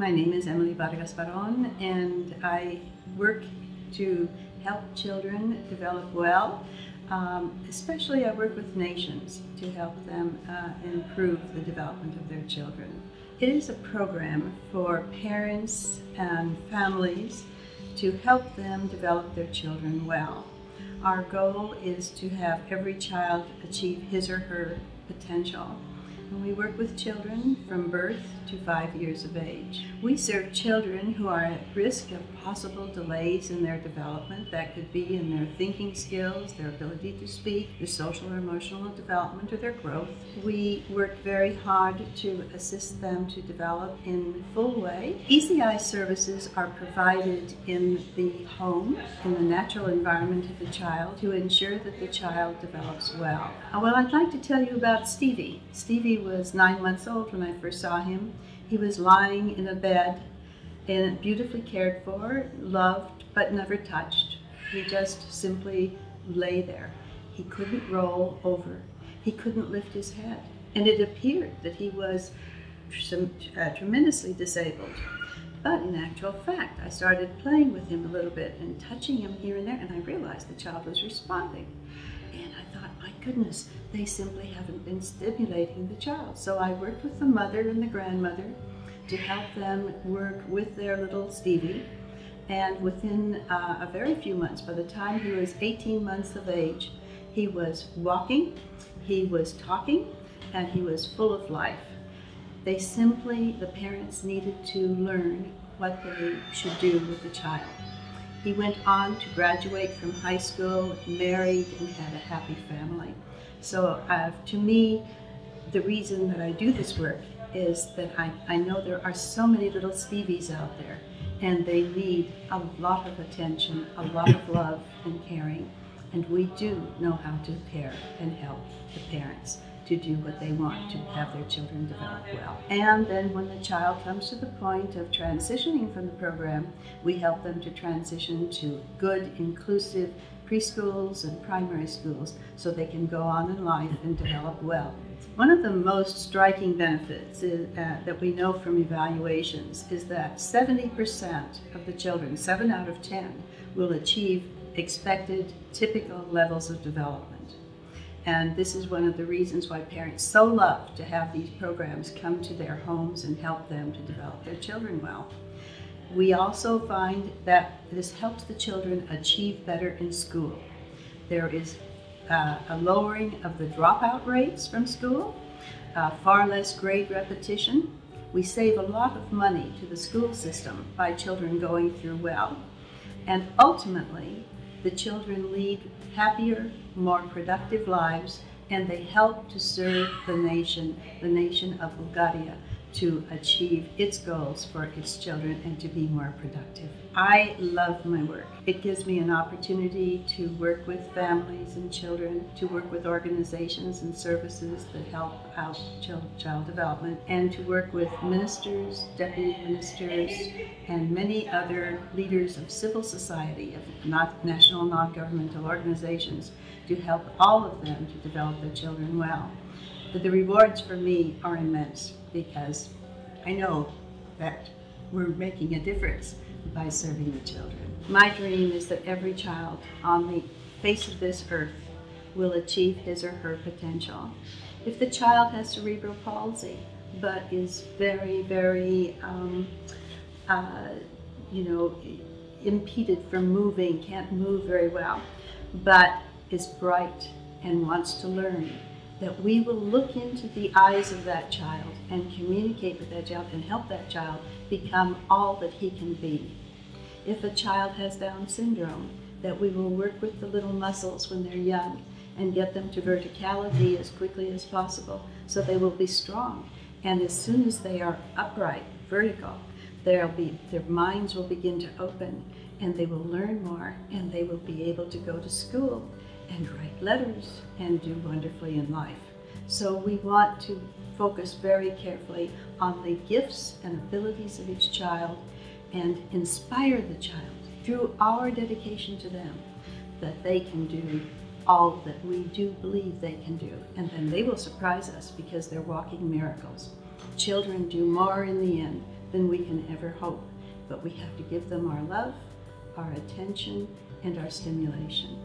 My name is Emily Vargas Baron, and I work to help children develop well. Especially I work with nations to help them improve the development of their children. It is a program for parents and families to help them develop their children well. Our goal is to have every child achieve his or her potential. And we work with children from birth to 5 years of age. We serve children who are at risk of possible delays in their development. That could be in their thinking skills, their ability to speak, their social or emotional development, or their growth. We work very hard to assist them to develop in a full way. ECI services are provided in the home, in the natural environment of the child, to ensure that the child develops well. Well, I'd like to tell you about Stevie. Stevie was 9 months old when I first saw him. He was lying in a bed and beautifully cared for, loved, but never touched. He just simply lay there. He couldn't roll over. He couldn't lift his head. And it appeared that he was tremendously disabled. But in actual fact, I started playing with him a little bit and touching him here and there, and I realized the child was responding. And I thought, my goodness, they simply haven't been stimulating the child. So I worked with the mother and the grandmother to help them work with their little Stevie. And within a very few months, by the time he was 18 months of age, he was walking, he was talking, and he was full of life. They simply, the parents needed to learn what they should do with the child. He went on to graduate from high school, married, and had a happy family. So to me, the reason that I do this work is that I know there are so many little Stevies out there, and they need a lot of attention, a lot of love and caring. And we do know how to care and help the parents to do what they want to have their children develop well. And then when the child comes to the point of transitioning from the program, we help them to transition to good, inclusive preschools and primary schools so they can go on in life and develop well. One of the most striking benefits that we know from evaluations is that 70% of the children, 7 out of 10, will achieve expected, typical levels of development. And this is one of the reasons why parents so love to have these programs come to their homes and help them to develop their children well. We also find that this helps the children achieve better in school. There is a lowering of the dropout rates from school, far less grade repetition. We save a lot of money to the school system by children going through well. And ultimately, the children lead happier, more productive lives, and they help to serve the nation of Bulgaria, to achieve its goals for its children and to be more productive. I love my work. It gives me an opportunity to work with families and children, to work with organizations and services that help out child development, and to work with ministers, deputy ministers, and many other leaders of civil society, of national non-governmental organizations, to help all of them to develop their children well. But the rewards for me are immense, because I know that we're making a difference by serving the children. My dream is that every child on the face of this earth will achieve his or her potential. If the child has cerebral palsy, but is very, very, impeded from moving, can't move very well, but is bright and wants to learn, that we will look into the eyes of that child and communicate with that child and help that child become all that he can be. If a child has Down syndrome, that we will work with the little muscles when they're young and get them to verticality as quickly as possible so they will be strong. And as soon as they are upright, vertical, their minds will begin to open, and they will learn more, and they will be able to go to school and write letters and do wonderfully in life. So we want to focus very carefully on the gifts and abilities of each child and inspire the child through our dedication to them that they can do all that we do believe they can do. And then they will surprise us because they're walking miracles. Children do more in the end than we can ever hope. But we have to give them our love, our attention, and our stimulation.